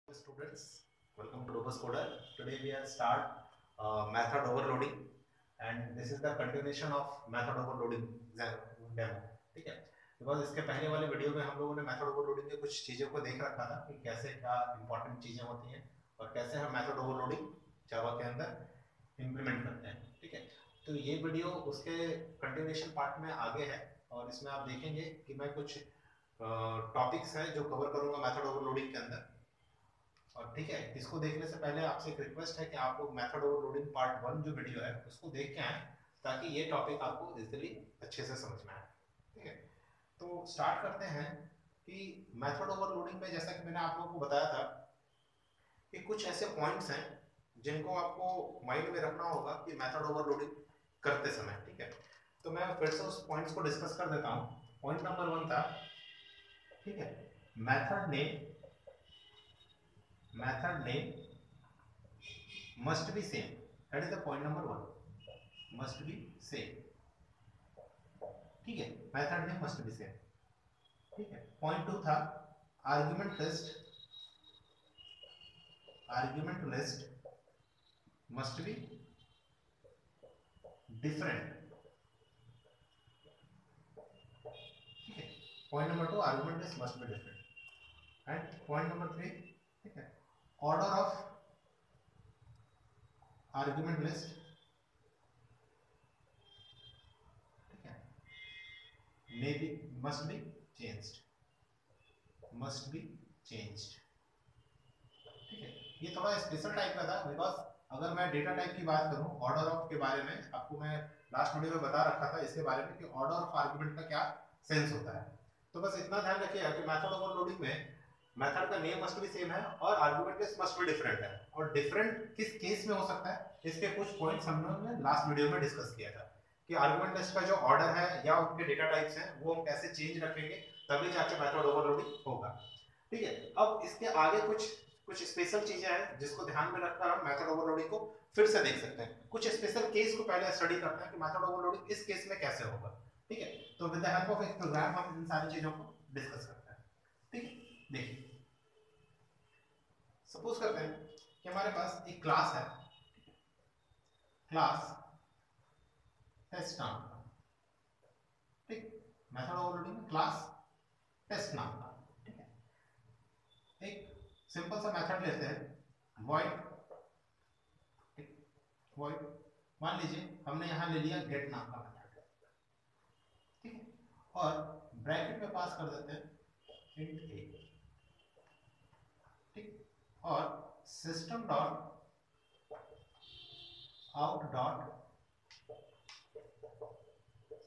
Students, welcome to Robust Coder. Today we will start method overloading, and this is the continuation of method overloading demo. ठीक है, because इसके पहले वाले video में हम लोगों ने मेथड ओवरलोडिंग की कुछ चीज़ों को देख रखा था कि कैसे क्या इंपॉर्टेंट चीज़ें होती हैं और कैसे हम मेथड ओवरलोडिंग जावा के अंदर इम्प्लीमेंट करते हैं। ठीक है, तो ये वीडियो उसके कंटिन्यूएशन पार्ट में आगे है और इसमें आप देखेंगे कि मैं कुछ टॉपिक्स हैं जो कवर करूंगा मेथड ओवरलोडिंग के अंदर। और ठीक है, इसको देखने से पहले आपसे एक रिक्वेस्ट है कि आप लोग मेथड ओवरलोडिंग पार्ट 1 जो वीडियो है उसको देख के आए ताकि ये टॉपिक आपको इजीली अच्छे से समझ में आए। ठीक है, तो स्टार्ट करते हैं कि मेथड ओवरलोडिंग में जैसा कि मैंने आप लोगों को बताया था कि कुछ ऐसे पॉइंट्स हैं जिनको आपको माइंड में रखना होगा कि मेथड ओवरलोडिंग करते समय। ठीक है, तो मैं फिर से उस पॉइंट्स को डिस्कस कर देता हूँ। पॉइंट नंबर 1 था, ठीक है, method name must be same. That is the point number 1. Must be same. ठीक है, method name must be same. ठीक है, पॉइंट 2 था argument list must be different. ठीक है, point number 2 argument list must be different. And point number 3, ठीक है, order of argument list, ठीक है, must be changed. ठीक है, ये थोड़ा स्पेशल टाइप का था बिकॉज अगर मैं डेटा टाइप की बात करूं, ऑर्डर ऑफ के बारे में आपको मैं लास्ट वीडियो में बता रखा था इसके बारे में कि ऑर्डर ऑफ आर्गुमेंट का क्या सेंस होता है। तो बस इतना ध्यान रखिएगा कि मेथड ओवरलोडिंग में मेथड का नेम मस्ट भी सेम है और आर्गुमेंट लिस्ट मस्ट भी डिफरेंट है। और डिफरेंट किस केस में हो सकता है, इसके कुछ पॉइंट्स हमने लास्ट वीडियो में डिस्कस किया था कि आर्गुमेंट लिस्ट का जो ऑर्डर है या उनके डेटा टाइप्स हैं वो हम कैसे चेंज रखेंगे तभी जाके मेथड ओवरलोडिंग होगा। ठीक है, अब इसके आगे कुछ स्पेशल चीजें हैं जिसको ध्यान में रखकर हम मेथड ओवरलोडिंग को फिर से देख सकते हैं। कुछ स्पेशल केस को पहले स्टडी करते हैं कि मेथड ओवरलोडिंग इस केस में कैसे होगा। ठीक है, तो विद द हेल्प ऑफ एक प्रोग्राम हम इन सारी चीजों को डिस्कस करते हैं। ठीक है, देखिए सपोज करते हैं कि हमारे पास एक क्लास है, क्लास टेस्ट नाम का। ठीक, मेथड ओवरलोडिंग में क्लास टेस्ट नाम का। ठीक है, एक सिंपल सा मेथड लेते हैं void मान लीजिए हमने यहां ले लिया गेट नाम का मेथड। ठीक है, और ब्रैकेट में पास कर देते हैं int a। ठीक, और system dot out dot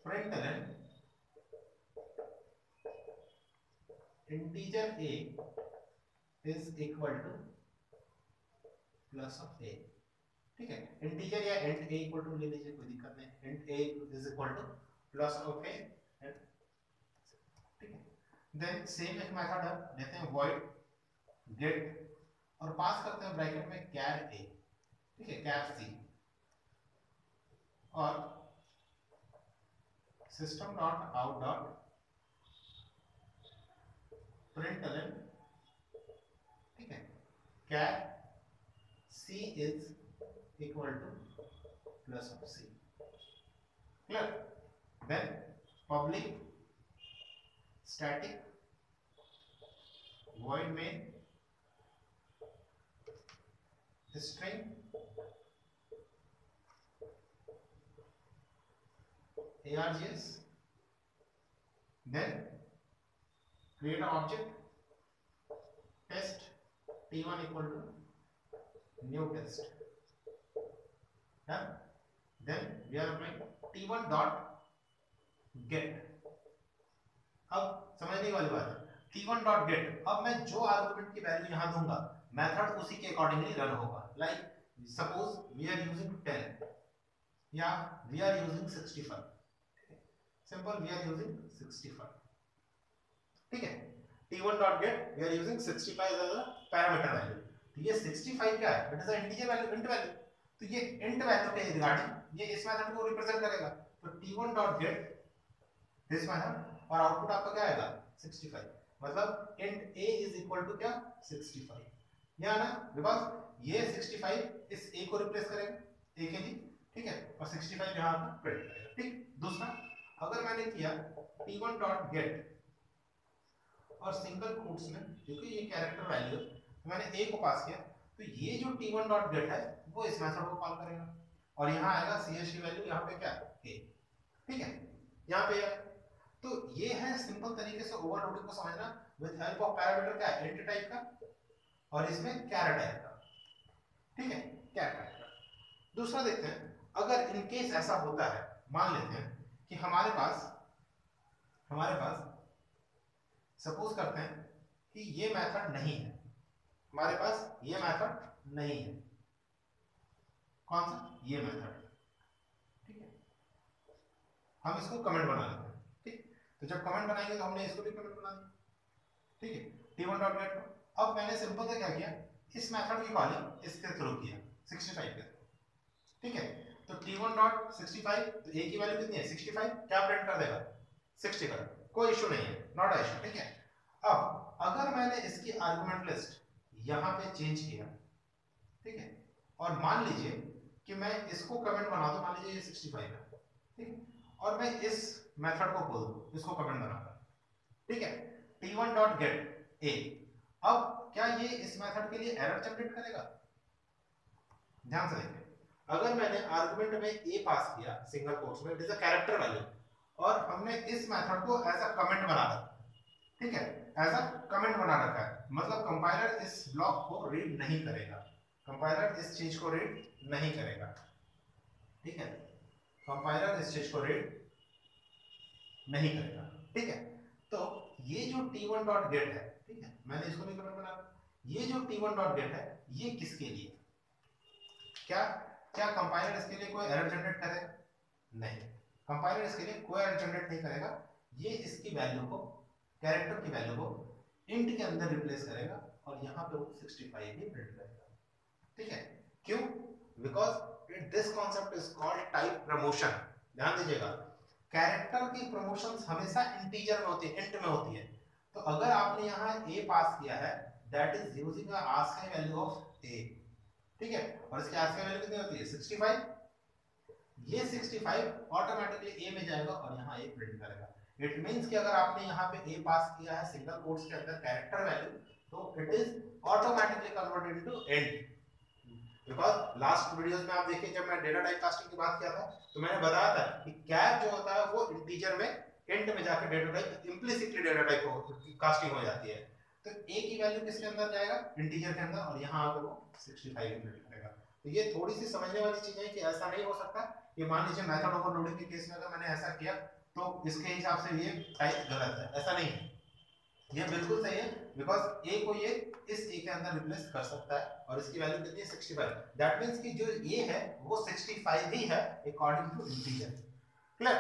println integer a is equal to plus of a। ठीक है, इंटीजर या इंट a इक्वल टू ले लीजिए, कोई दिक्कत नहीं। Int a is equal to plus of a। ठीक है, देन सेम एक मेथड है, लेते हैं void get और पास करते हैं ब्रैकेट में char a। ठीक है, char c और system dot out dot println. ठीक है, char c is equal to plus of c। Clear? Then public static void main string args, then create an object test t1 equal to new test। Done? Then we are applying t1 dot get। अब समझने वाली बात है, t1 dot gate, अब मैं जो argument की value यहां दूंगा मेथड उसी के अकॉर्डिंगली रन होगा। Like suppose we are using 10 या we are using 65। Simple, we are using 65। ठीक है, t1 dot get we are using 65 as a parameter value. तो ये 65 क्या है? It is a integer value, int value. तो ये इंट वैल्यू के रिगार्डिंग ये इस मेथड को रिप्रेजेंट करेगा। तो t1 dot get this method और आउटपुट आपका क्या आएगा 65। मतलब int a is equal to क्या 65। यहाँ ना, बिकॉज ये 65 इस ए को रिप्लेस करेगा, ए के जी, ठीक है, और 65 यहाँ पर प्रिंट करेगा, ठीक। दूसरा, अगर मैंने किया t1 डॉट गेट और सिंगल कोट्स में, क्योंकि ये कैरेक्टर वैल्यू है, तो मैंने ए को पास किया, तो ये जो t1 डॉट गेट है वो इस मेथड को कॉल करेगा और यहाँ आएगा CH की वैल्यू, यहाँ पे क्या ए, ठीक है, यहाँ पे है। तो ये है सिंपल तरीके से ओवरलोडिंग को समझना विद हेल्प ऑफ पैरामीटर क्या इंट टाइप का और इसमें कैर टाइप का, ठीक है, कैर टाइप का। दूसरा देखते हैं, अगर इन केस ऐसा होता है, मान लेते हैं कि हमारे पास सपोज करते हैं कि ये मेथड नहीं है, हमारे पास ये मेथड नहीं है, कौन सा, ये मेथड, ठीक है, हम इसको कमेंट बना लेते हैं, ठीक। तो जब कमेंट बनाएंगे तो हमने इसको भी कमेंट बना दिया, ठीक है, t1 डॉट गेट को। अब मैंने सिंपल से क्या किया, इस मेथड की कॉलिंग इसके थ्रू किया 65 के थ्रू, ठीक है। तो t1 डॉट 65, तो a की वैल्यू कितनी है 65, क्या प्रिंट कर देगा 65, कोई इशू नहीं है, नॉट अ इशू, ठीक है। अब अगर मैंने इसकी आर्गुमेंट लिस्ट यहाँ पे चेंज किया, ठीक है, और मान लीजिए कि मैं इसको कमेंट बना दूं, मान लीजिए ये 65 है, ठीक, और मैं इस मेथड को खोल दूं, इसको कमेंट बनाकर, ठीक है, t1 डॉट गेट a। अब क्या ये इस मेथड के लिए एरर जनरेट करेगा, ध्यान से देखिए, अगर मैंने आर्गुमेंट में a पास किया सिंगल कोट्स में, it is a character value, और हमने इस मेथड को एज अ कमेंट बना रखा, ठीक है, एज अ कमेंट बना रखा है, मतलब कंपाइलर इस ब्लॉक को रीड नहीं करेगा, कंपाइलर इस चीज को रीड नहीं करेगा, ठीक है, कंपाइलर इस चीज को रीड नहीं करेगा, ठीक है। तो ये जो t1 डॉट गेट है, ठीक है, मैंने इसको भी कमेंट बना, ये जो t1 डॉट गेट है ये किसके लिए, क्या कंपाइलर इसके लिए कोई एरर जनरेट करेगा, नहीं, कंपाइलर इसके लिए कोई एरर जनरेट नहीं करेगा, ये इसकी वैल्यू को, कैरेक्टर की वैल्यू को इंट के अंदर रिप्लेस करेगा और यहाँ पे वो 65 ही प्रिंट करेगा, ठीक है। क्यों, because this concept is called type promotion. ध्यान दीजिएगा, कैरेक्टर की प्रमोशंस हमेशा इंटीजर में होती है, इंट में होती है। तो अगर आपने यहाँ a पास किया है, that is using a ASCII value of a, ठीक है, और इसकी आस्की वैल्यू कितनी होती है 65, ये 65 ऑटोमेटिकली a में जाएगा और यहाँ a प्रिंट करेगा। इट मींस कि अगर आपने यहाँ पे a पास किया है सिंगल कोट्स के अंदर कैरेक्टर वैल्यू, तो it is automatically converted into int, because last videos में आप देखिए जब मैं डेटा टाइप कास्टिंग की बात किया था, तो मैंने बताया था कि कैर जो होता है वो इंटीजर में इंट में जाकर data type implicitly data type casting हो जाती है। तो a की वैल्यू किसके अंदर जाएगा, इंटीजर के अंदर, और यहाँ आकर वो 65 प्रिंट करेगा। तो ये थोड़ी सी समझने वाली चीज है कि ऐसा नहीं हो सकता कि मान लीजिए मेथड ओवरलोडिंग के केस में अगर मैंने ऐसा किया तो इसके हिसाब से ये टाइप गलत है, ऐसा नहीं है, ये बिल्कुल सही है, बिकॉज a को ये इस a के अंदर रिप्लेस कर सकता है और इसकी वैल्यू कितनी है 65, दैट मींस कि जो a है वो 65 ही है according to integer, clear,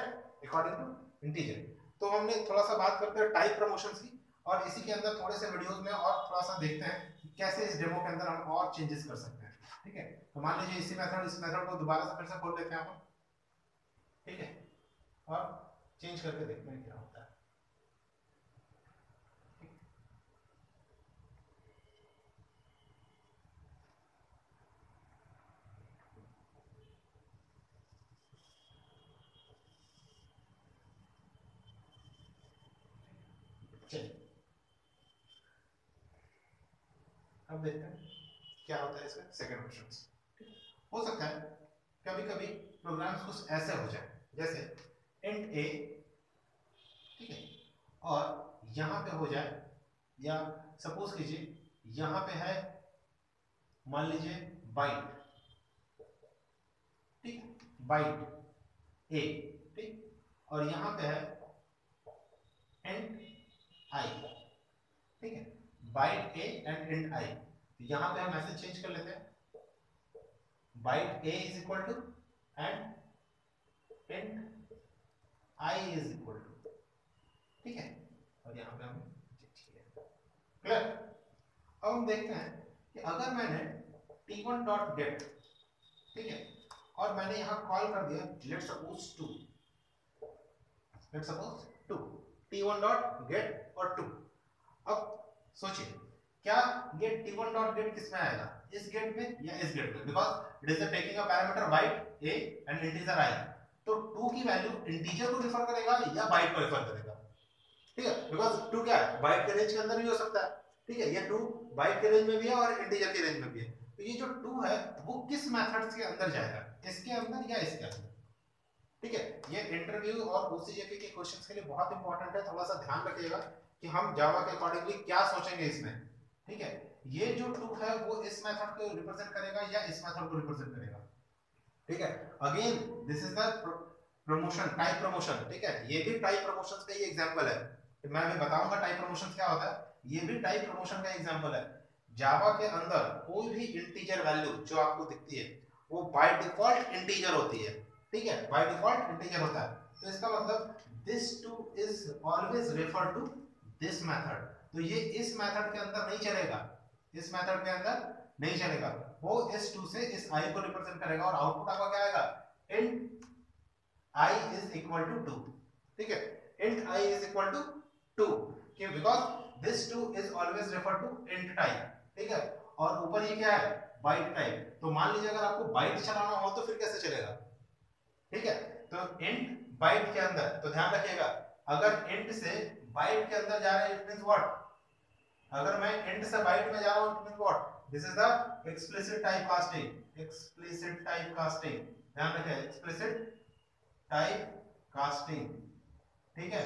according to integer. तो हमने थोड़ा सा बात करते हैं टाइप प्रमोशंस की, और इसी के अंदर थोड़े से वीडियोस में और थोड़ा सा देखते हैं कि कैसे इस डेमो के अंदर हम और चेंजेस कर सकते हैं, ठीक है। तो मान लीजिए इस मेथड को दोबारा से फिर से खोल लेते हैं अपन, ठीक है, और चेंज करके देखते हैं क्या होता है। चलिए अब देखते हैं क्या होता है इसका सेकंड क्वेश्चन। हो सकता है कभी कभी प्रोग्राम्स कुछ ऐसे हो जाए, जैसे इंट a, ठीक है, और यहाँ पे हो जाए, या सपोज कीजिए यहाँ पे है मान लीजिए बाइट, ठीक है, बाइट a, ठीक, और यहाँ पे है इंट i, ठीक है, byte a and int i। यहाँ पे हम मैसेज चेंज कर लेते हैं, byte a is equal to and int i is equal to, ठीक है, और यहाँ पे हम चेंज किया, क्लियर। अब हम देखते हैं कि अगर मैंने t1 डॉट गेट, ठीक है, और मैंने यहाँ कॉल कर दिया let's suppose 2 t1 dot gate और 2। अब सोचिए क्या ये t1 डॉट गेट किस में आएगा, इस गेट में या इस गेट में, because it is taking a parameter byte a and integer i, तो 2 की वैल्यू इंटीजर को रिफर करेगा या बाइट को रिफर करेगा, ठीक है, बिकॉज 2 क्या है, बाइट के रेंज के अंदर भी हो सकता है, ठीक है, ये 2 बाइट के रेंज में भी है और इंटीजर के रेंज में भी है, तो ये जो 2 है वो किस मेथड्स के अंदर जाएगा, इसके अंदर या इसके अंदर, ठीक है। ये इंटरव्यू और ओसीजेपी के क्वेश्चंस के लिए बहुत इंपॉर्टेंट है, थोड़ा सा ध्यान रखिएगा कि हम जावा के अकॉर्डिंगली क्या सोचेंगे इसमें, ठीक है। ये जो 2 है वो इस मेथड को रिप्रेजेंट करेगा या इस मेथड को रिप्रेजेंट करेगा, ठीक है। Again this is the promotion, type promotion, ठीक है, ये भी टाइप प्रमोशंस का ही एग्जांपल है, तो मैं अभी बताऊंगा टाइप प्रमोशंस क्या होता है, ये भी टाइप प्रमोशन का एग्जांपल है। जावा के अंदर कोई भी इंटीजर वैल्यू जो आपको दिखती है वो बाय डिफॉल्ट इंटीजर होती है, ठीक है, बाय डिफॉल्ट इंटीजर होता है, तो इसका मतलब this 2 is always refer to this method, तो ये इस मेथड के अंदर नहीं चलेगा, इस मेथड के अंदर नहीं चलेगा, वो इस 2 से इस i को रिप्रेजेंट करेगा और आउटपुट आपका क्या आएगा, int i is equal to 2, ठीक है, int i is equal to 2, क्यों, because this 2 is always refer to int type, ठीक है, और ऊपर ये क्या है, बाइट टाइप, तो मान लीजिए अगर आपको बाइट चलाना हो तो फिर कैसे चलेगा, ठीक है, तो int बाइट के अंदर, तो ध्यान रखिएगा अगर int से बाइट के अंदर जा रहे हैं इट मींस व्हाट, अगर मैं int से बाइट में जा रहा हूं it means what, this is the explicit type casting, explicit type casting, ध्यान रखिए एक्सप्लिसिट टाइप कास्टिंग, ठीक है,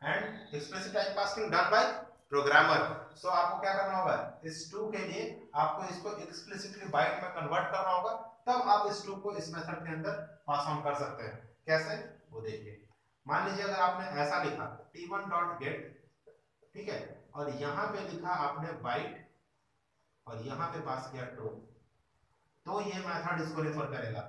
and explicit type casting done by programmer, so आपको क्या करना होगा, इस 2 के लिए आपको इसको एक्सप्लिसिटली बाइट में कन्वर्ट करना होगा, तब आप इस 2 को इस मेथड के अंदर पास ऑन कर सकते हैं, कैसे वो देखिए, मान लीजिए अगर आपने ऐसा लिखा t1 डॉट गेट, ठीक है, और यहां पे लिखा आपने बाइट और यहां पे पास किया ट्रू, तो ये मेथड इसको रेफर करेगा,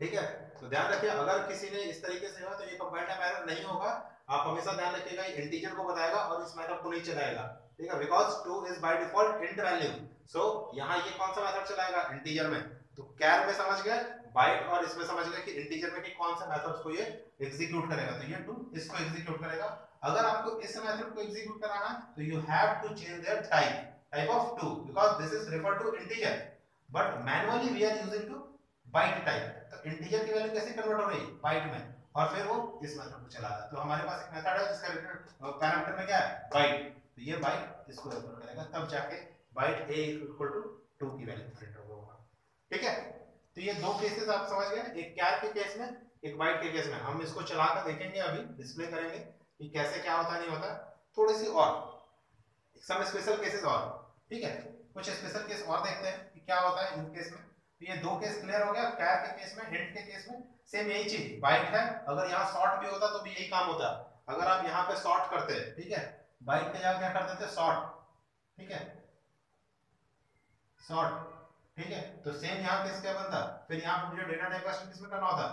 ठीक है, तो ध्यान रखिए अगर किसी ने इस तरीके से हुआ तो ये कंबाइंड टाइप एरर नहीं होगा, आप हमेशा ध्यान रखिएगा ये इंटीजर को बताएगा और इस मेथड को नहीं चलाएगा, ठीक है, because 2 is by default int value, so यहां ये कौन सा मेथड चलाएगा, इंटीजर में, तो कैर में समझ गए, बाइट और इसमें समझ गए कि इंटीजर में कि कौन सा मेथड्स को ये एग्जीक्यूट करेगा, तो ये 2 इसको एग्जीक्यूट करेगा, अगर आपको इस मेथड को एग्जीक्यूट कराना है तो you have to change there type of 2 because this is refer to integer, but manually we are using to byte type, तो इंटीजर की वैल्यू कैसे कन्वर्ट हो रही है बाइट में, और फिर वो इस मेथड को चला रहा है, तो हमारे पास एक मेथड है जिसका पैरामीटर में क्या है बाइट, तो ये बाइट इसको रेफर करेगा, तब जाके बाइट a इक्वल टू 2 की वैल्यू प्रिंट होगा, ठीक है, तो ये दो केसेस आप समझ गए, एक कैर के केस में एक बाइट के केस में, हम इसको चलाकर देखेंगे, अभी डिस्प्ले करेंगे कि कैसे क्या होता नहीं होता, थोड़ी सी और सम स्पेशल केसेस और, ठीक है, कुछ स्पेशल केस और देखते हैं कि क्या होता है इन केस में, तो ये दो केस क्लियर हो गया, कैर के केस में, हिंट के केस में सेम यही चीज, बाइट है, अगर यहाँ शॉर्ट भी होता तो भी यही काम होता, अगर आप यहाँ पे शॉर्ट करते हैं, ठीक है, बाइट के जगह क्या कर देते शॉर्ट, ठीक है, शॉर्ट, ठीक है, तो सेम यहाँ केस क्या बनता, फिर यहाँ पर मुझे डेटा टाइप कास्टिंग किसमें करना होता,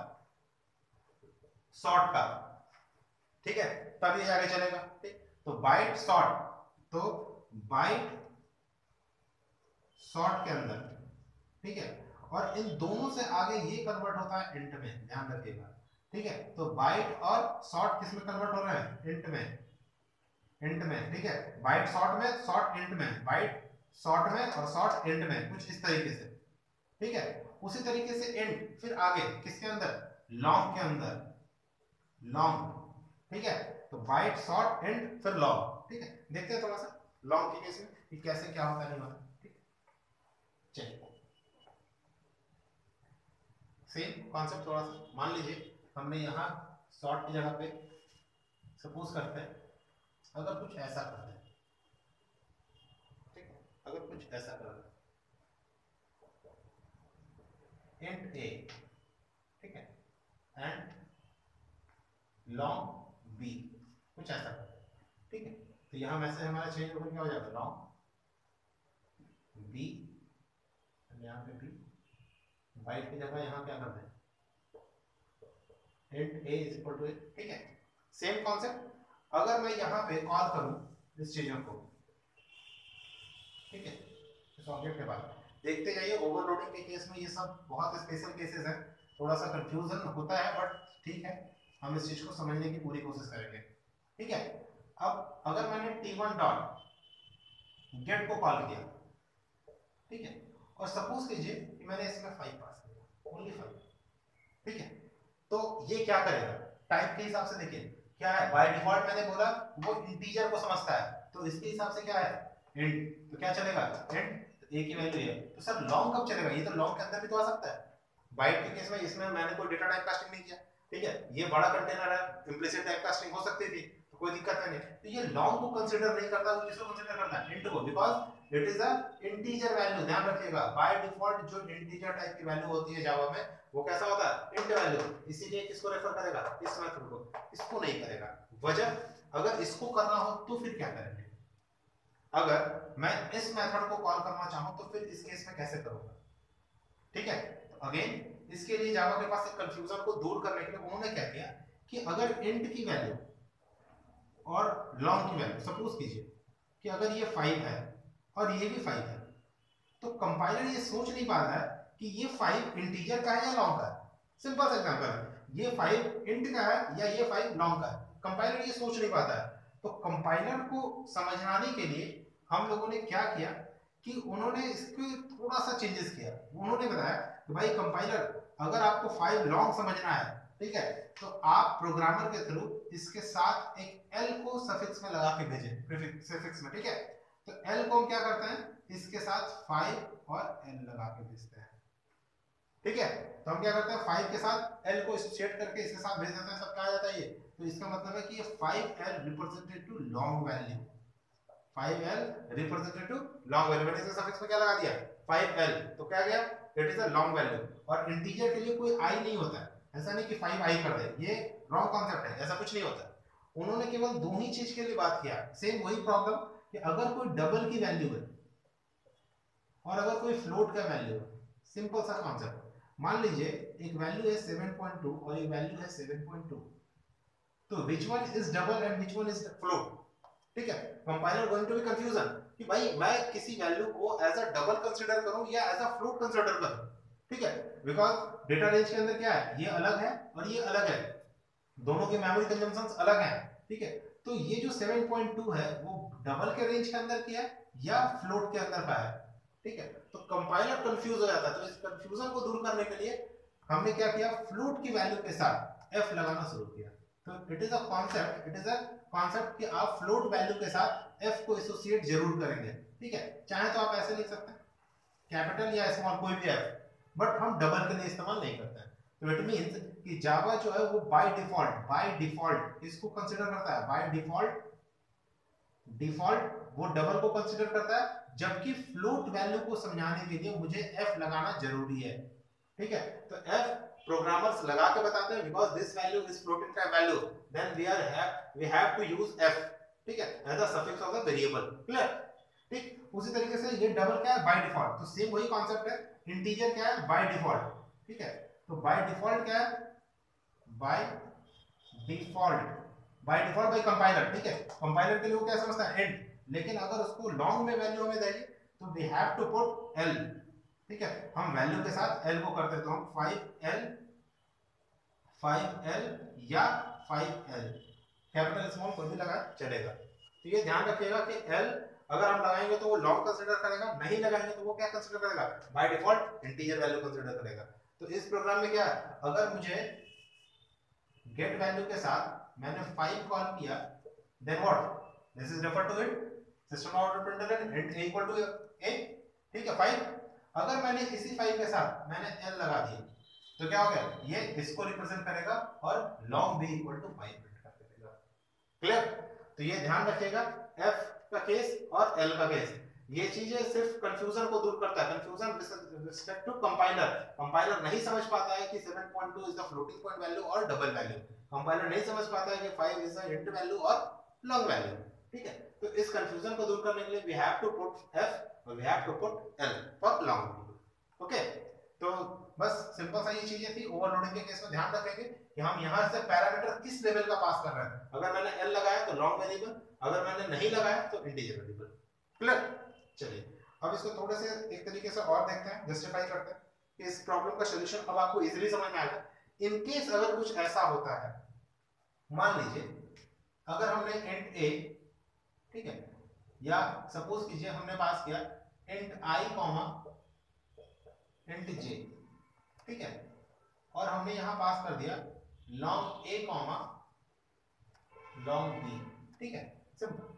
शॉर्ट का, ठीक है, तब ये आगे चलेगा, ठीक, तो बाइट शॉर्ट, तो बाइट शॉर्ट के अंदर, ठीक है, और इन दोनों से आगे ये कन्वर्ट होता है इंट में, ध्यान रखिएगा, ठीक है, तो बाइट और शॉर्ट किस में कन्वर्ट हो रहा है, इंट में, इंट में, ठीक है, बाइट शॉर्ट में, शॉर्ट इंट में, बाइट शॉर्ट में और शॉर्ट इंट में, कुछ इस तरीके से, ठीक है, उसी तरीके से इंट फिर आगे किसके अंदर, लॉन्ग के अंदर, लॉन्ग, ठीक है, तो बाइट शॉर्ट इंट फिर लॉन्ग, ठीक है, देखते हैं थोड़ा सा लॉन्ग के केस में कि कैसे क्या होता है नहीं होता, ठीक है, चलिए सेम कॉन्सेप्ट थोड़ा सा, मान लीजिए हमने यहाँ शॉर्ट की जगह पे सपोज करते हैं अगर कुछ ऐसा करते हैं, ठीक है, अगर कुछ ऐसा करते हैं इंट a, ठीक है, एंड लॉन्ग b, कुछ ऐसा करते हैं, ठीक है, तो यहाँ मैसेज हमारा चेंज होकर क्या हो जाएगा, लॉन्ग b, यहाँ पे b, बाइट की जगह यहाँ क्या करते हैं int a is equal to a, ठीक है, सेम कॉन्सेप्ट, अगर मैं यहाँ पे कॉल करूँ इस चीजों को, ठीक है, इस ऑब्जेक्ट के बाद देखते जाइए, ओवरलोडिंग के केस में ये सब बहुत स्पेशल केसेस हैं, थोड़ा सा कंफ्यूजन होता है बट ठीक है, हम इस चीज को समझने की पूरी कोशिश करेंगे, ठीक है, अब अगर मैंने t1 डॉट गेट को कॉल किया, ठीक है, और सपोज कीजिए कि मैंने इसमें 5 पास किया, ओनली 5, ठीक है, तो ये क्या करेगा टाइप के हिसाब से, देखिए क्या है, बाय डिफॉल्ट मैंने बोला वो इंटीजर को समझता है, तो इसके हिसाब से क्या है इंट, तो क्या चलेगा इंट, ए की वैल्यू है, तो सर लॉन्ग कब चलेगा, ये तो लॉन्ग के अंदर भी तो आ सकता है, बाइट के केस में इसमें मैंने कोई डेटा टाइप कास्टिंग नहीं किया, ठीक है, ये बड़ा कंटेनर है, इम्प्लिसिट टाइप कास्टिंग हो सकती थी, तो कोई दिक्कत नहीं, तो ये लॉन्ग को कंसीडर नहीं करता, तो किसको कंसीडर करता है, इंट को, because it is a integer value, ध्यान रखिएगा बाय डिफॉल्ट जो इंटीजर टाइप की वैल्यू होती है जावा में वो कैसा होता है इंट वैल्यू, इसीलिए किसको रेफर करेगा, इस मेथड को, इसको नहीं करेगा, वजह अगर इसको करना हो तो फिर क्या करेंगे, अगर मैं इस मेथड को कॉल करना चाहूं तो फिर इस केस में कैसे करूंगा, ठीक है, तो अगेन इसके लिए जावा के पास एक कंफ्यूजन को दूर करने के लिए उन्होंने क्या किया कि अगर इंट की वैल्यू और लॉन्ग की वैल्यू, सपोज कीजिए कि अगर ये 5 है और ये भी 5 है, तो कंपाइलर ये सोच नहीं पा रहा है कि ये 5 इंटीजर का है या लॉन्ग का है, सिंपल सा एग्जांपल है, ये 5 इंट का है या ये 5 लॉन्ग का है, कंपाइलर ये सोच नहीं पाता है, तो कंपाइलर को समझाने के लिए हम लोगों ने क्या किया कि उन्होंने इसके थोड़ा सा चेंजेस किया, उन्होंने बताया कि भाई कंपाइलर अगर आपको 5 लॉन्ग समझना है, ठीक है, तो आप प्रोग्रामर के थ्रू इसके साथ एक एल को सफिक्स में लगा के भेजें, प्रीफिक्स सफिक्स में, ठीक है, तो एल को हम क्या करते हैं इसके साथ 5 और एल लगा के भेजते हैं, ठीक है, तो हम क्या करते हैं 5 के साथ एल को एसोसिएट करके इसके साथ भेज देते हैं, सब क्या आ जाता है ये, तो इसका मतलब है कि ये 5l represented to long value, 5l represented to long value, मैंने इसके सफिक्स में क्या लगा दिया 5l, तो क्या गया it is a long value, और इंटीजर के लिए कोई i नहीं होता है, ऐसा नहीं कि 5i कर दे, ये रॉन्ग कांसेप्ट है, ऐसा कुछ नहीं होता, उन्होंने केवल दो ही चीज के लिए बात किया, सेम वही प्रॉब्लम कि अगर कोई डबल की वैल्यू है और अगर कोई फ्लोट का वैल्यू है, सिंपल सा कॉन्सेप्ट, मान लीजिए एक वैल्यू है 7.2 और एक वैल्यू है 7.2, तो which one is double and which one is float, ठीक है, compiler going to be confusion कि भाई मैं किसी वैल्यू को एज अ डबल कंसीडर करूं या एज अ फ्लोट कंसीडर करूं, ठीक है, बिकॉज़ डेटा रेंज के अंदर क्या है, ये अलग है और ये अलग है, दोनों के मेमोरी कंजम्पशंस अलग हैं, ठीक है, तो ये जो 7.2 है वो डबल के रेंज के अंदर की है या फ्लोट के अंदर का है, ठीक है, तो कंपाइलर कंफ्यूज हो जाता है, तो इस कंफ्यूजन को दूर करने के लिए हमने क्या किया फ्लोट की वैल्यू के साथ f लगाना शुरू किया, तो इट इज अ कॉन्सेप्ट कि आप फ्लोट वैल्यू के साथ f को एसोसिएट जरूर करेंगे, ठीक है, चाहे तो आप ऐसे लिख सकते हैं कैपिटल या स्मॉल कोई भी f, बट हम डबल के लिए इस्तेमाल नहीं करते हैं, तो इट मींस कि जावा जो है वो बाय डिफॉल्ट इसको कंसीडर करता है, बाय डिफॉल्ट वो डबल को कंसीडर करता है, जबकि फ्लोट वैल्यू को समझाने के लिए मुझे f लगाना जरूरी है, ठीक है, तो f प्रोग्रामर्स लगा के बताते हैं because this value is floating type value, then we have to use f, ठीक है, as a suffix of the variable, clear, ठीक, उसी तरीके से ये डबल क्या है बाय डिफॉल्ट, तो सेम वही कांसेप्ट है, इंटीजर क्या है बाय डिफॉल्ट, ठीक है, तो बाय डिफॉल्ट क्या है बाय डिफॉल्ट बाय कंपाइलर, ठीक है, कंपाइलर के लिए वो क्या समझता है इंट, लेकिन अगर उसको लॉन्ग में वैल्यू हमें देगी तो we have to put l, ठीक है, हम वैल्यू के साथ l को करते तो हम 5l या 5l कैपिटल स्मॉल कोई भी लगा चलेगा, तो ये ध्यान रखिएगा कि l अगर हम लगाएंगे तो वो लॉन्ग कंसीडर करेगा, नहीं लगाएंगे तो वो क्या कंसीडर करेगा by default integer value consider करेगा, तो इस प्रोग्राम में क्या है अगर मुझे गेट वैल्यू के साथ मैंने 5 कॉल किया, then what this is refer to it system out println int a equal to a, ठीक है 5, अगर मैंने इसी 5 के साथ मैंने l लगा दिया तो क्या हो गया ये इसको रिप्रेजेंट करेगा और long b equal to 5 print कर देगा, क्लियर, तो ये ध्यान रखिएगा f का केस और l का केस, ये चीजें सिर्फ कंफ्यूजन को दूर करता है, कंफ्यूजन रिस्पेक्ट टू कंपाइलर नहीं समझ पाता है कि 7.2 is the floating point value और डबल वैल्यू, कंपाइलर नहीं समझ पाता है कि 5 इज द इंट वैल्यू और लॉन्ग वैल्यू, ठीक है, तो इस कंफ्यूजन को दूर करने के लिए we have to put f और we have to put l for long value, okay, तो बस सिंपल सा ये चीजें थी, ओवरलोडिंग के केस में ध्यान रखेंगे कि हम यहां से पैरामीटर किस लेवल का पास कर रहे हैं, अगर मैंने l लगाया तो लॉन्ग वेरिएबल, अगर मैंने नहीं लगाया तो इंटीजर वेरिएबल, क्लियर, चलिए अब इसको थोड़े से एक तरीके से और देखते हैं, जस्टिफाई करते हैं कि इस प्रॉब्लम का सॉल्यूशन अब आपको इजीली समझ में आएगा, इन केस अगर कुछ ऐसा होता है, मान लीजिए अगर हमने इंट a, ठीक है, या सपोज कीजिए हमने पास किया इंट आई कॉमा इंट जे, ठीक है, और हमने यहां पास कर दिया लॉन्ग ए कॉमा लॉन्ग बी, ठीक है, सिंपल।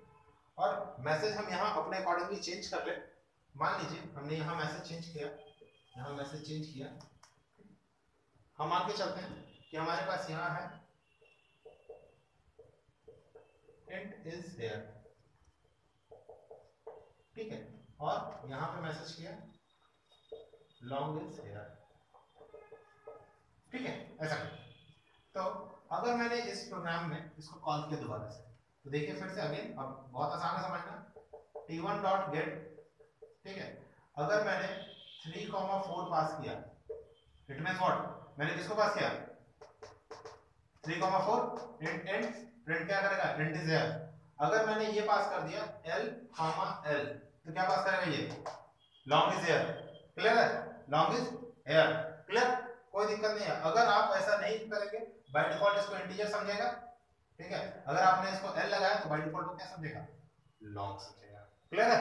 और मैसेज हम यहां अपने अकॉर्डिंगली चेंज कर ले। मान लीजिए हमने यहां मैसेज चेंज किया, यहां मैसेज चेंज किया, हम मान के चलते हैं कि हमारे पास यहां है इंट इज देयर, ठीक है, और यहां पे मैसेज किया लॉन्ग इज हेयर, ठीक है, ऐसा। तो अगर मैंने इस प्रोग्राम में इसको कॉल किया दोबारा से, तो देखिए फिर से अगेन, अब बहुत आसान है समझना, t1 डॉट गेट, ठीक है, अगर मैंने 3,4 पास किया, इट मींस व्हाट, मैंने किसको पास किया 3,4, इंट प्रिंट क्या करेगा इंट इज हेयर। अगर मैंने ये पास कर दिया l, l, तो क्या पास करेगा ये लॉन्ग इज हेयर, क्लियर है, लॉन्ग इज हेयर, क्लियर, कोई दिक्कत नहीं है। अगर आप ऐसा नहीं करेंगे बाय डिफॉल्ट इसको इंटीजर समझेगा, ठीक है, अगर आपने इसको l लगाया तो बाय डिफॉल्ट वो क्या समझेगा लॉन्ग समझेगा, क्लियर है।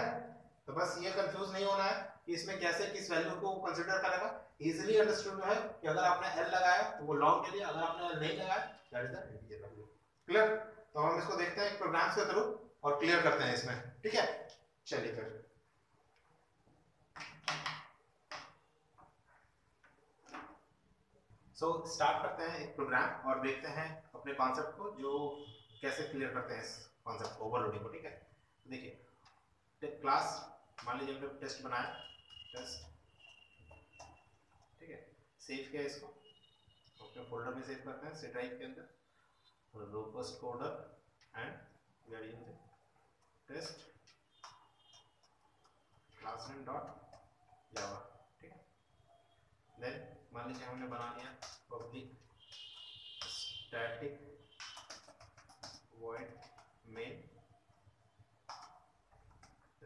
तो बस ये कंफ्यूज नहीं होना है कि इसमें कैसे किस वैल्यू को कंसीडर करेगा, इजीली अंडरस्टूड है कि अगर आपने l लगाया तो वो लॉन्ग के लिए, अगर आपने l नहीं लगाया that is the integer value, clear. तो हम इसको देखते हैं प्रोग्राम्स के थ्रू और क्लियर करते हैं इसमें, ठीक है, चलिए फिर। सो स्टार्ट करते हैं एक प्रोग्राम और देखते हैं अपने कॉन्सेप्ट को जो कैसे क्लियर करते हैं इस कॉन्सेप्ट ओवरलोडिंग को, ठीक है। देखिए क्लास, मान लीजिए हमने टेस्ट बनाया, टेस्ट, ठीक है, सेव किया, इसको अपने फोल्डर में सेव करते हैं सी ड्राइव के अंदर, robust coder and we are using test classname dot जावा, ठीक है। देन मान लीजिए हमने बना लिया public static void main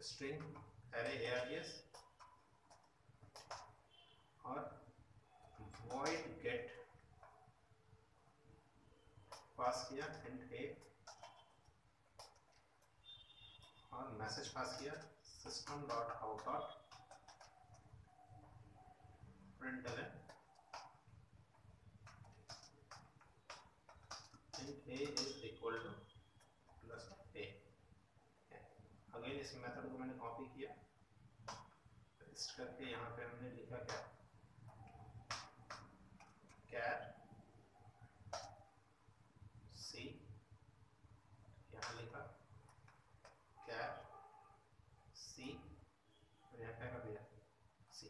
string array args और void get पास किया int a और मैसेज पास किया system dot out dot println int a is equal to plus a। Again इस मेथड को मैंने कॉपी किया, पेस्ट करके यहाँ पे हमने लिखा क्या कैर सी, यहाँ लिखा कैर सी और यहाँ क्या कर दिया सी,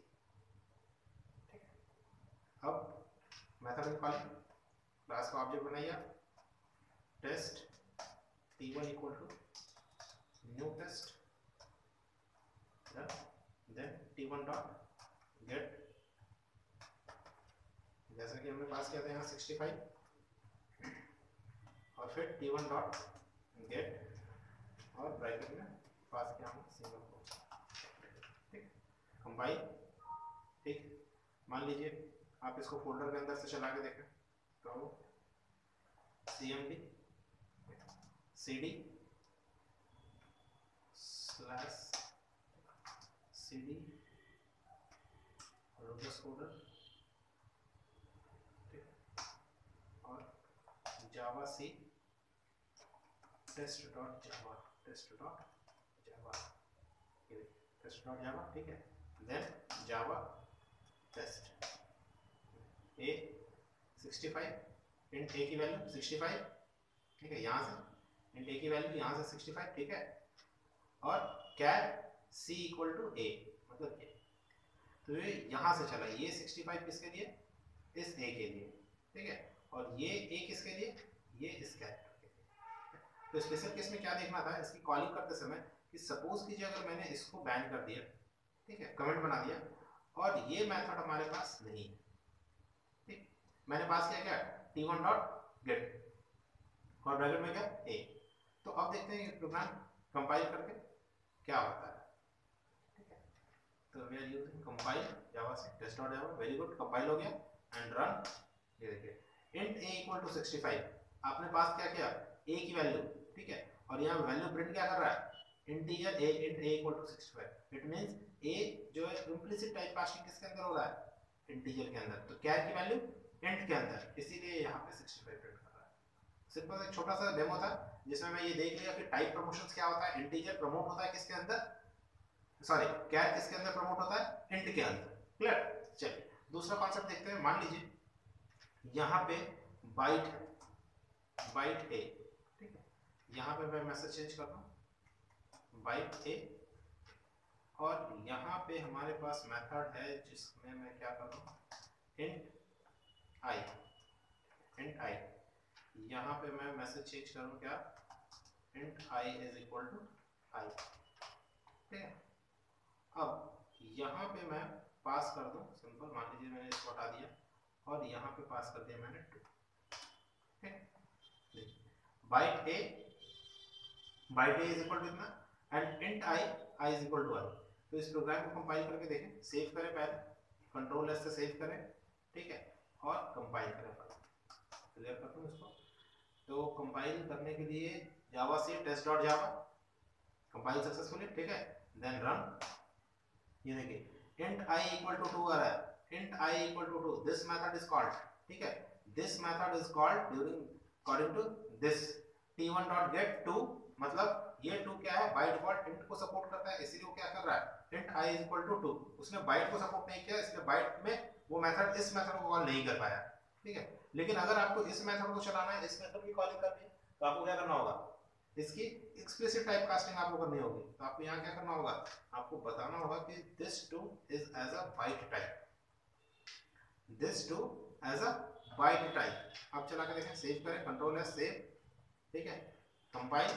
ठीक है। अब मेथड कॉल क्लास का ऑब्जेक्ट बनाइए, test t1 equal to new test, then t1 dot get, जैसा कि हमने पास किया था यहाँ 65, और फिर t1 डॉट गेट और ब्रैकेट में पास किया हमने सिंगल कोट, ठीक, कंपाइल, ठीक। मान लीजिए आप इसको फोल्डर के अंदर से चला के देखें तो cmd cd slash cd robust coder, ठीक, और javac test dot java, test dot java, test dot जावा, ठीक है। Then java test A 65, int A की वैल्यू 65, ठीक है, यहाँ से इंट ए की वैल्यू यहाँ से 65, ठीक है, और कैर सी इक्वल टू ए, मतलब ये, तो ये यहाँ से चला, ये 65 किसके लिए इस ए के लिए, ठीक है, और ये ए किसके लिए ये इस कैरेक्टर के लिए। तो स्पेशल केस में क्या देखना था इसकी कॉलिंग करते समय कि सपोज कीजिए अगर मैंने इसको बैन कर दिया, ठीक है, कमेंट बना दिया और ये मेथड हमारे पास नहीं है, ठीक, मैंने पास किया क्या t1 डॉट गेट और ब्रैकेट में क्या a। तो अब देखते हैं प्रोग्राम कंपाइल करके क्या होता है, ठीक है। तो we are using compile Java से test dot Java, very good, compile हो गया एंड रन। ये देखिए इंट a इक्वल टू 65, आपने पास क्या किया a की वैल्यू, ठीक है, और यहाँ वैल्यू प्रिंट क्या कर रहा है integer a int a equal to 65, it means a जो है इम्प्लिसिट टाइप कास्टिंग किसके अंदर हो रहा है, इंटीजर के अंदर, तो क्या की वैल्यू int के अंदर, इसीलिए यहाँ पे 65 प्रिंट कर रहा है। सिंपल एक छोटा सा डेमो था जिसमें मैं ये देख लिया कि टाइप प्रमोशंस क्या होता है, इंटीजर प्रमोट होता है किसके अंदर, सॉरी कैर किसके अंदर प्रमोट होता है, इंट के अंदर। क्लियर। चलिए दूसरा कॉन्सेप्ट देखते हैं। मान लीजिए यहाँ पे बाइट बाइट ए, ठीक है, यहाँ पे मैं मैसेज चेंज कर रहा हूँ बाइट ए, और यहाँ पे हमारे पास मेथड है जिसमें मैं क्या कर रहा हूँ इंट आई, यहाँ पे मैं मैसेज चेंज करूँ क्या, int I is equal to I, ठीक है। अब यहाँ पे मैं पास कर दूं सिंपल, मान लीजिए मैंने इसको हटा दिया और यहाँ पे पास कर दिया मैंने 2, ठीक है। Byte A is equal to इतना and int I is equal to I. तो इस प्रोग्राम को कंपाइल करके देखें, सेव करें पहले, कंट्रोल एस से सेव करें, ठीक है, और कंपाइल करें। क्लियर करता हूँ इसको। तो कंपाइल करने के लिए जावा से test.java कंपाइल सक्सेसफुली, ठीक है, देन रन। ये देखिए int i equal to 2 आ रहा है, int i equal to 2, this method is called, ठीक है, this method is called during according to this t1.get 2, मतलब ये 2 क्या है, बाय डिफॉल्ट int को सपोर्ट करता है, इसीलिए वो क्या कर रहा है int i is equal to 2, उसने बाइट को सपोर्ट नहीं किया, इसलिए बाइट में वो मेथड इस मेथड को कॉल नहीं कर पाया, ठीक है। लेकिन अगर आपको इस मेथड को चलाना है, इस मेथड की कॉलिंग करनी है, तो आपको क्या करना होगा, इसकी एक्सप्लिसिट टाइप कास्टिंग आपको करनी होगी। तो आपको यहाँ क्या करना होगा, आपको बताना होगा कि this two is as a byte type, this two as a byte type। अब चला के देखें, सेव करें, कंट्रोल एस सेव, ठीक है, कंपाइल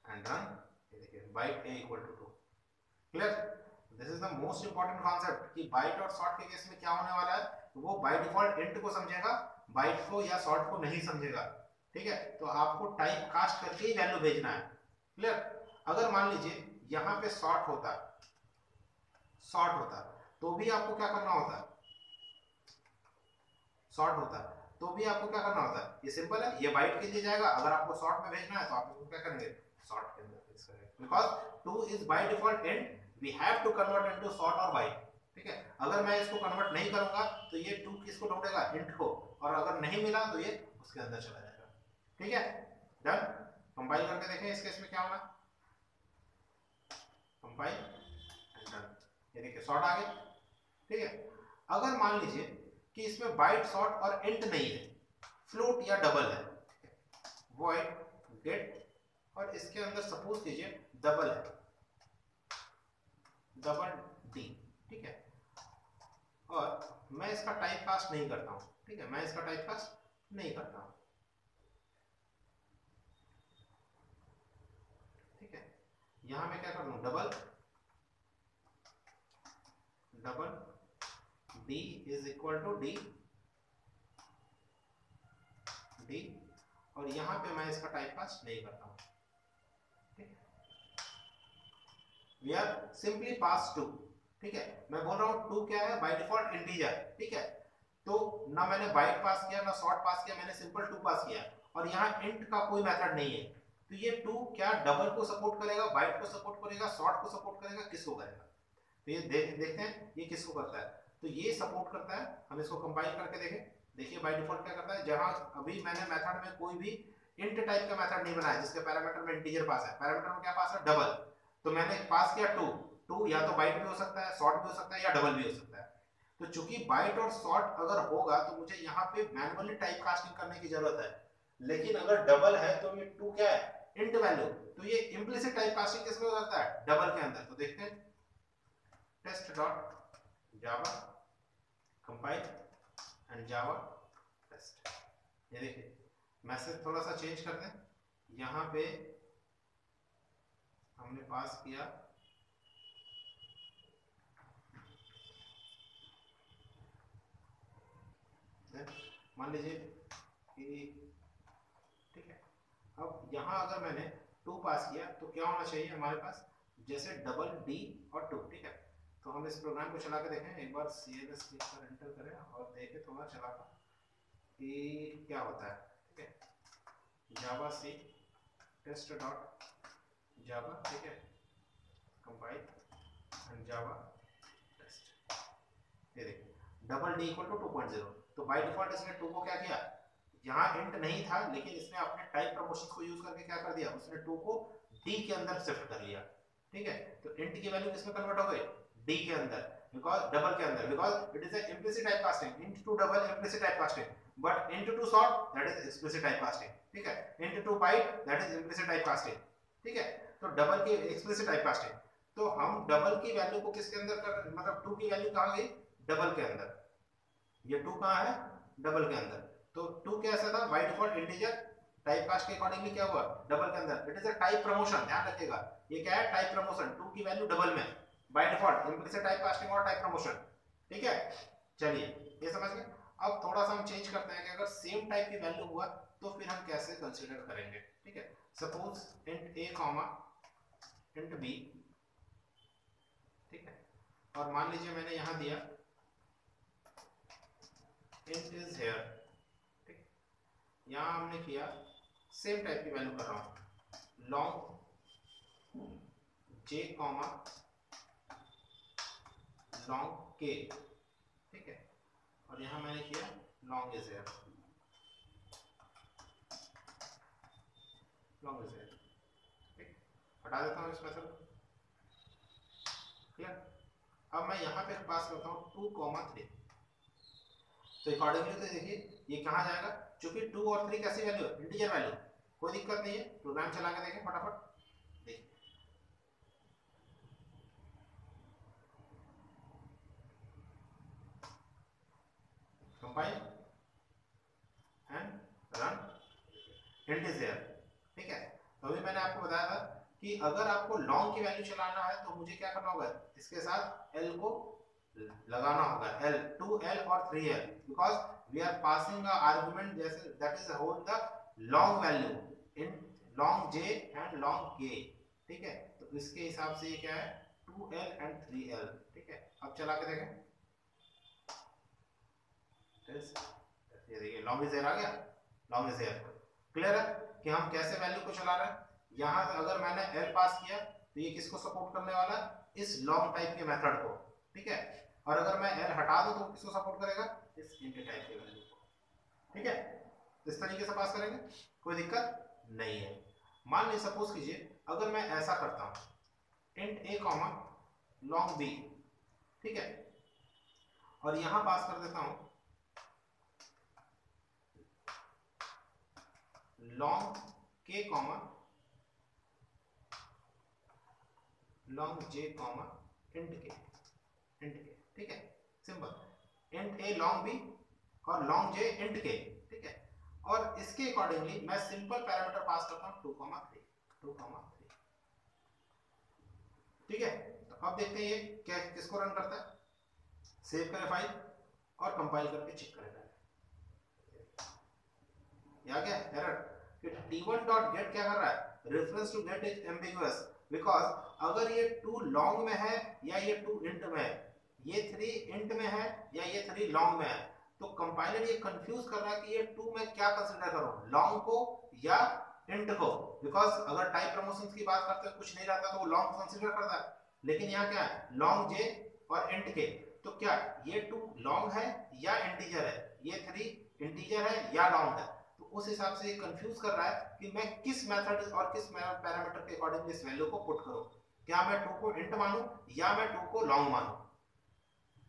एंड रन। ये देखिए byte a equal to 2। Clear. This is the most important concept कि बाइट और शॉर्ट के केस में क्या होने वाला है, तो वो बाय डिफॉल्ट इंट को समझेगा, बाइट को या शॉर्ट को नहीं समझेगा, ठीक है। तो आपको टाइप कास्ट करके ही वैल्यू भेजना है। क्लियर। अगर मान लीजिए यहाँ पे शॉर्ट होता तो भी आपको क्या करना होता, शॉर्ट होता तो भी आपको क्या करना होता, ये सिंपल है, ये बाइट के लिए जाएगा। अगर आपको शॉर्ट में भेजना है तो आप क्या करेंगे, शॉर्ट के अंदर फिक्स करेंगे, because 2 is by default int, we have to convert into short और बाइट, ठीक है। अगर मैं इसको कन्वर्ट नहीं करूंगा तो ये 2 किसको ढूंढेगा, इंट को, और अगर नहीं मिला तो ये उसके अंदर चला जाएगा, ठीक है। डन। कंपाइल करके देखें इस केस में क्या होना, कंपाइल एंड डन। ये देखिए शॉर्ट आ गया, ठीक है। अगर मान लीजिए कि इसमें बाइट शॉर्ट और इंट नहीं है, फ्लोट या डबल है, वॉइड गेट, और इसके अंदर सपोज कीजिए डबल है, डबल डी, ठीक है, और मैं इसका टाइप कास्ट नहीं करता हूं, ठीक है, मैं इसका टाइप कास्ट नहीं करता हूं, ठीक है। यहां मैं क्या कर दूं, double D is equal to D, और यहां पे मैं इसका टाइप कास्ट नहीं करता हूं, ठीक है। वी आर सिंपली पास 2, ठीक है। मैं बोल रहा हूं 2 क्या है, बाय डिफॉल्ट इंटीजर, ठीक है। तो ना मैंने बाइट पास किया ना शॉर्ट पास किया, मैंने सिंपल 2 पास किया, और यहाँ इंट का कोई मेथड नहीं है। तो ये 2 क्या डबल को सपोर्ट करेगा, बाइट को सपोर्ट करेगा, शॉर्ट को सपोर्ट करेगा, किसको करेगा, तो ये देखते हैं ये किसको करता है, तो ये सपोर्ट करता है। हम इसको कंपाइल करके देखें, देखिए बाय डिफॉल्ट क्या करता है, जहां अभी मैंने मेथड में कोई भी इंट टाइप का मेथड नहीं बनाया जिसके पैरामीटर में इंटीजर पास है, पैरामीटर में क्या पास है, डबल, तो मैंने पास किया 2 या तो बाइट भी हो सकता है, शॉर्ट भी हो सकता है, या डबल भी हो सकता है। तो चूंकि बाइट और शॉर्ट अगर होगा तो मुझे यहाँ पे मैनुअली टाइप कास्टिंग करने की जरूरत है, लेकिन अगर डबल है तो ये 2 क्या है, इंट वैल्यू, तो ये इम्प्लिसिट टाइप कास्टिंग किसमें करता है, डबल के अंदर। तो देखते हैं test.java compile and Java test. ये देखिए मैसेज थोड़ा सा चेंज कर दें, यहाँ पे हमने पास किया मान लीजिए कि, ठीक है। अब यहाँ अगर मैंने 2 पास किया तो क्या होना चाहिए हमारे पास, जैसे डबल डी और 2, ठीक है। तो हम इस प्रोग्राम को चला के देखें, एक बार CLS लिख कर एंटर करें और देखें थोड़ा चला कर कि क्या होता है, ठीक है। जावा सी टेस्ट डॉट जावा, ठीक है, कंपाइल एंड जावा टेस्ट। ये देखिए डबल डी इक्वल टू 2.0। तो बाय डिफॉल्ट इसने 2 को क्या किया, यहाँ इंट नहीं था लेकिन इसने अपने टाइप प्रमोशन को यूज करके क्या कर दिया, उसने 2 को डी के अंदर शिफ्ट कर लिया, ठीक है। तो इंट की वैल्यू किसमें कन्वर्ट हो गई, डी के अंदर, बिकॉज डबल के अंदर, because it is a implicit typecasting. int to double implicit typecasting, but int to short that is explicit typecasting, ठीक है। int to byte that is implicit typecasting, ठीक है। तो डबल की एक्सप्लिसिट टाइपकास्टिंग, तो हम डबल की वैल्यू को किसके अंदर कर, मतलब 2 की वैल्यू कहां गई, डबल के अंदर। ये 2 कहां है, डबल के अंदर। तो 2 कैसा था, बाय डिफॉल्ट इंटीजर, टाइपकास्ट के अकॉर्डिंगली क्या हुआ, डबल के अंदर। It is a type promotion, ध्यान रखिएगा, ये क्या है, टाइप प्रमोशन। 2 की वैल्यू डबल में, बाय डिफॉल्ट इम्प्लिसिट टाइपकास्टिंग और टाइप प्रमोशन, ठीक है। चलिए ये समझ गए। अब थोड़ा सा हम चेंज करते हैं कि अगर सेम टाइप की वैल्यू हुआ तो फिर हम कैसे कंसीडर करेंगे, ठीक है। Suppose int a comma int b, ठीक है, और मान लीजिए मैंने यहां दिया int is here, ठीक, यहां हमने किया सेम टाइप की वैल्यू कर रहा हूं, long j comma long k, ठीक है, और यहां मैंने किया long is here, long is here, ठीक, हटा देता हूं इस मेथड को, क्लियर। अब मैं यहां पे पास करता हूं 2,3, तो अकॉर्डिंगली तो देखिए ये कहां जाएगा, क्योंकि 2 और 3 कैसी वैल्यू है, इंटीजर वैल्यू, कोई दिक्कत नहीं है। प्रोग्राम चला के देखें फटाफट, देखिए compile and run, int is there, ठीक है। तो अभी मैंने आपको बताया था कि अगर आपको लॉन्ग की वैल्यू चलाना है तो मुझे क्या करना होगा, इसके साथ l को लगाना होगा, l 2l और 3l, because we are passing a argument जैसे that is hold the long value in long j and long k, ठीक है। तो इसके हिसाब से ये क्या है, 2l एंड 3l, ठीक है। अब चला के देखें, ये देखिए लॉन्ग इज देयर आ गया, लॉन्ग इज देयर, क्लियर है कि हम कैसे वैल्यू को चला रहे हैं। यहां अगर मैंने l पास किया तो ये किसको सपोर्ट करने वाला है, इस लॉन्ग टाइप के मेथड को, ठीक है। और अगर मैं l हटा दूं तो किसको सपोर्ट करेगा, इस इंट टाइप के वैल्यू को, ठीक है। इस तरीके से पास करेंगे, कोई दिक्कत नहीं है। मान लीजिए सपोज कीजिए अगर मैं ऐसा करता हूं int a comma long b, ठीक है, और यहां पास कर देता हूं long k comma long j comma int k, ठीक है, simple. Int a long b और लॉन्ग j इंट k, ठीक है। और इसके अकॉर्डिंगली मैं सिंपल पैरामीटर पास करता हूं 2,3, ठीक है। तो अब देखते हैं ये क्या किसको रन करता है, सेव करें फाइल और कंपाइल करके चेक करें। आ गया एरर कि t1.get क्या कर रहा है, reference to get is ambiguous, because अगर ये 2 लॉन्ग में है या ये 2 इंट में है, ये 3 इंट में है या ये 3 लॉन्ग में है, तो कंपाइलर ये कंफ्यूज कर रहा है कि ये 2 में क्या कंसीडर करूं, लॉन्ग को या इंट को, बिकॉज अगर टाइप प्रमोशंस की बात करते हैं कुछ नहीं रहता तो वो लॉन्ग कंसीडर करता है, लेकिन यहाँ क्या है लॉन्ग जे और इंट के, तो क्या ये 2 लॉन्ग है या इंटीजर है, ये 3 इंटीजर है या लॉन्ग है, तो उस हिसाब से ये कंफ्यूज कर रहा है कि मैं किस मेथड और किस पैरामीटर के अकॉर्डिंग इस वैल्यू को पुट करूं, क्या मैं 2 को इंट मानूं या मैं 2 को लॉन्ग मानूं,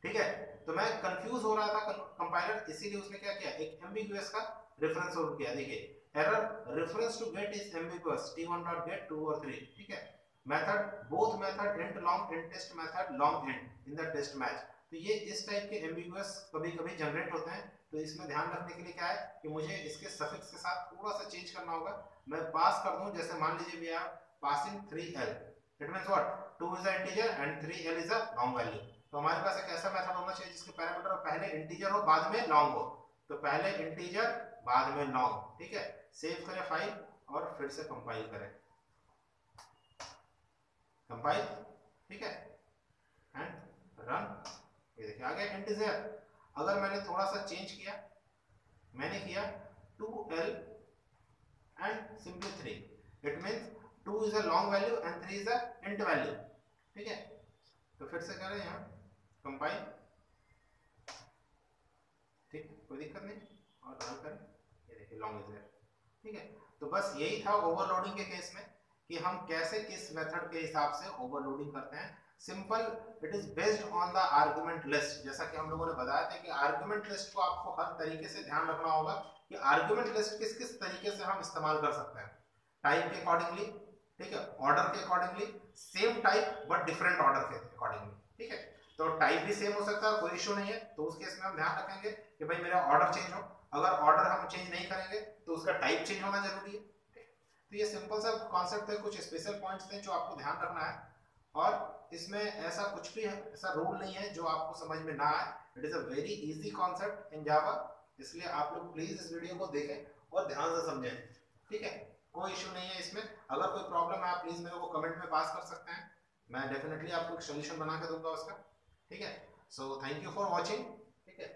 ठीक है। तो मैं कंफ्यूज हो रहा था कंपाइलर, इसीलिए उसने क्या किया, एक एम्बिगुअस का रेफरेंस होल्ड किया। देखिए error reference to get is ambiguous t1.get 2 और 3, ठीक है। Method both method int long int test method long int in the test match, तो ये इस टाइप के एम्बिगुअस कभी-कभी जनरेट होते हैं। तो इसमें ध्यान रखने के लिए क्या है कि मुझे इसके सफिक्स के साथ थोड़ा सा चेंज करना होगा। मैं पास कर दूं, जैसे मान लीजिए we are passing 3l, it means what 2 is a integer and 3l is a long value. तो हमारे पास एक ऐसा मेथड होना चाहिए जिसके पैरामीटर पहले इंटीजर हो बाद में लॉन्ग हो, तो पहले इंटीजर बाद में लॉन्ग, ठीक है। सेव करें फाइल और फिर से कंपाइल करें, कंपाइल, ठीक है, एंड रन। ये देखिए आ गया इंटीजर। अगर मैंने थोड़ा सा चेंज किया, मैंने किया 2l and simply 3, it means 2 is a long value and 3 is a int value. ठीक है, तो फिर से करें यहाँ कंपाइल, ठीक, कोई दिक्कत नहीं, और रन करें, ये देखिए लॉन्ग इज देयर। ठीक है, तो बस यही था ओवरलोडिंग के केस में कि हम कैसे किस मेथड के हिसाब से ओवरलोडिंग करते हैं। Simple, it is based on the argument list. जैसा कि हम लोगों ने बताया था कि आर्गुमेंट लिस्ट को आपको हर तरीके से ध्यान रखना होगा कि आर्गुमेंट लिस्ट किस किस तरीके से हम इस्तेमाल कर सकते हैं। टाइप के अकॉर्डिंगली, ठीक है, ऑर्डर के accordingly, same type but different order के अकॉर्डिंगली। ठीक है, तो टाइप भी सेम हो सकता है, कोई इशू नहीं है, तो उस केस में हम ध्यान रखेंगे कि भाई मेरा ऑर्डर चेंज हो। अगर ऑर्डर हम चेंज नहीं करेंगे तो उसका टाइप चेंज होना जरूरी है। तो ये सिंपल सा कॉन्सेप्ट है, कुछ स्पेशल पॉइंट्स थे जो आपको ध्यान रखना है, और इसमें ऐसा कुछ भी ऐसा रूल नहीं है जो आपको समझ में ना आए। It is a very easy concept in Java, इसलिए आप लोग प्लीज इस वीडियो को देखें और ध्यान से समझें। ठीक है, कोई इशू नहीं है इसमें। अगर कोई प्रॉब्लम है आप प्लीज मेरे को कमेंट में पास कर सकते हैं, मैं डेफिनेटली आपको एक सोल्यूशन बना के दूंगा उसका। ठीक है, so thank you for watching. ठीक है।